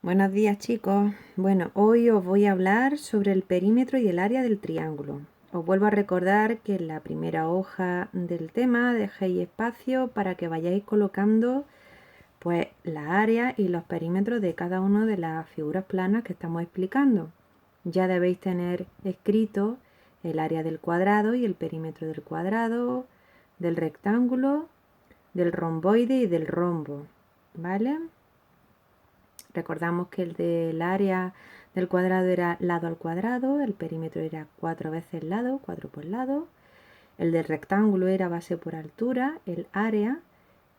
Buenos días, chicos. Bueno, hoy os voy a hablar sobre el perímetro y el área del triángulo. Os vuelvo a recordar que en la primera hoja del tema dejéis espacio para que vayáis colocando pues la área y los perímetros de cada una de las figuras planas que estamos explicando. Ya debéis tener escrito el área del cuadrado y el perímetro del cuadrado, del rectángulo, del romboide y del rombo, ¿vale? Recordamos que el del área del cuadrado era lado al cuadrado, el perímetro era 4 veces lado, 4 por lado, el del rectángulo era base por altura, el área,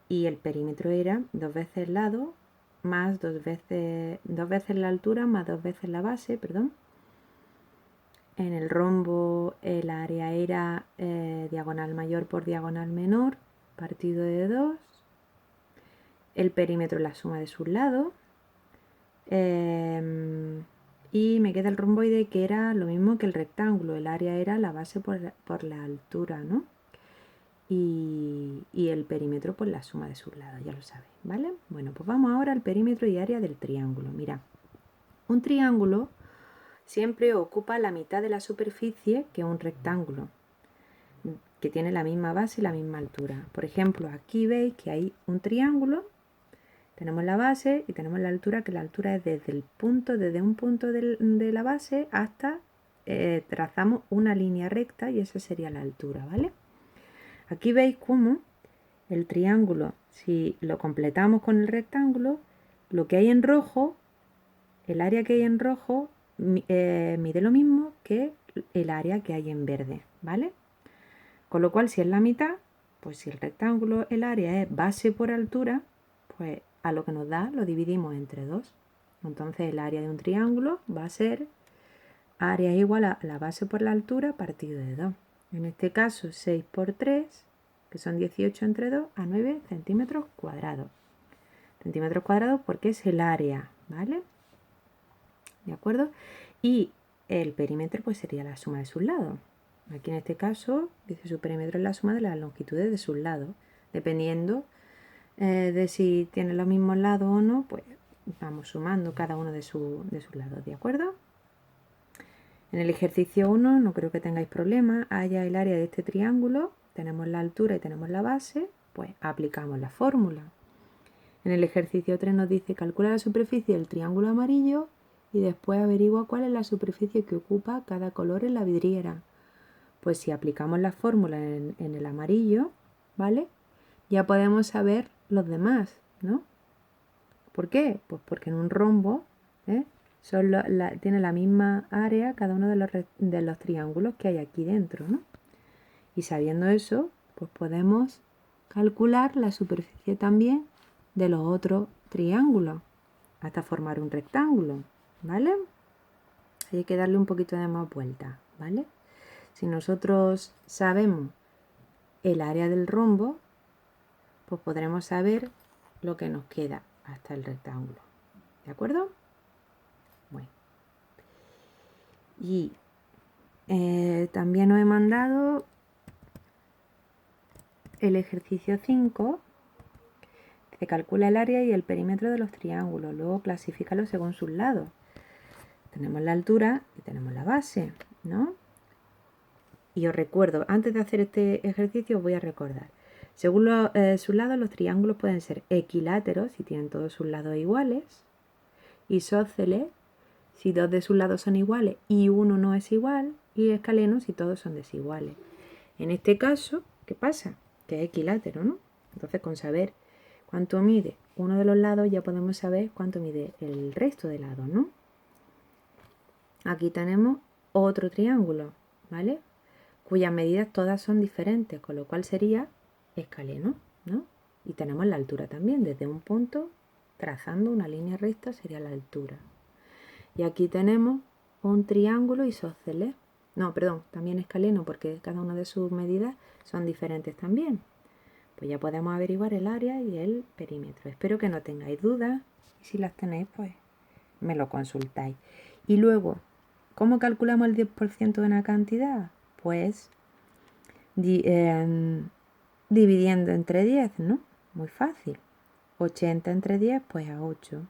y el perímetro era 2 veces lado más 2 veces la altura más 2 veces la base, perdón. En el rombo el área era diagonal mayor por diagonal menor, partido de 2. El perímetro la suma de sus lados. Y me queda el romboide, que era lo mismo que el rectángulo. El área era la base por la altura, ¿no? Y el perímetro por la suma de sus lados, ya lo sabéis, ¿vale? Bueno, pues vamos ahora al perímetro y área del triángulo. Mira, un triángulo siempre ocupa la mitad de la superficie que un rectángulo, que tiene la misma base y la misma altura. Por ejemplo, aquí veis que hay un triángulo. Tenemos la base y tenemos la altura, que la altura es desde un punto de la base hasta trazamos una línea recta y esa sería la altura, ¿vale? Aquí veis cómo el triángulo, si lo completamos con el rectángulo, lo que hay en rojo, el área que hay en rojo, mide lo mismo que el área que hay en verde, ¿vale? Con lo cual, si es la mitad, pues si el rectángulo, el área es base por altura, pues a lo que nos da lo dividimos entre 2. Entonces el área de un triángulo va a ser área igual a la base por la altura partido de 2. En este caso 6 por 3, que son 18 entre 2, a 9 centímetros cuadrados. Centímetros cuadrados porque es el área, ¿vale? ¿De acuerdo? Y el perímetro pues sería la suma de sus lados. Aquí en este caso dice su perímetro es la suma de las longitudes de sus lados. Dependiendo de si tiene los mismos lados o no, pues vamos sumando cada uno de sus lados, ¿de acuerdo? En el ejercicio 1 no creo que tengáis problema. Haya el área de este triángulo, tenemos la altura y tenemos la base, pues aplicamos la fórmula. En el ejercicio 3 nos dice calcula la superficie del triángulo amarillo y después averigua cuál es la superficie que ocupa cada color en la vidriera. Pues si aplicamos la fórmula en el amarillo, ¿vale? Ya podemos saber los demás, ¿no? ¿Por qué? Pues porque en un rombo tiene la misma área cada uno de los triángulos que hay aquí dentro, ¿no? Y sabiendo eso, pues podemos calcular la superficie también de los otros triángulos hasta formar un rectángulo, ¿vale? Hay que darle un poquito de más vuelta, ¿vale? Si nosotros sabemos el área del rombo, pues podremos saber lo que nos queda hasta el rectángulo, ¿de acuerdo? Bueno, y también os he mandado el ejercicio 5, que calcula el área y el perímetro de los triángulos, luego clasifícalo según sus lados. Tenemos la altura y tenemos la base, ¿no? Y os recuerdo, antes de hacer este ejercicio os voy a recordar. Según sus lados, los triángulos pueden ser equiláteros si tienen todos sus lados iguales, isósceles si dos de sus lados son iguales y uno no es igual, y escalenos si todos son desiguales. En este caso, ¿qué pasa? Que es equilátero, ¿no? Entonces, con saber cuánto mide uno de los lados, ya podemos saber cuánto mide el resto de lados, ¿no? Aquí tenemos otro triángulo, ¿vale? Cuyas medidas todas son diferentes, con lo cual sería escaleno, ¿no? Y tenemos la altura también, desde un punto, trazando una línea recta sería la altura. Y aquí tenemos un triángulo isósceles. No, perdón, también escaleno, porque cada una de sus medidas son diferentes también. Pues ya podemos averiguar el área y el perímetro. Espero que no tengáis dudas. Y si las tenéis, pues me lo consultáis. Y luego, ¿cómo calculamos el 10% de una cantidad? Pues dividiendo entre 10, ¿no? Muy fácil. 80 entre 10, pues a 8.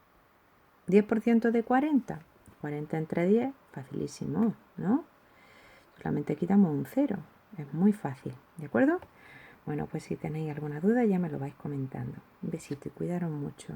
10% de 40. 40 entre 10, facilísimo, ¿no? Solamente quitamos un 0. Es muy fácil, ¿de acuerdo? Bueno, pues si tenéis alguna duda ya me lo vais comentando. Un besito y cuidaros mucho.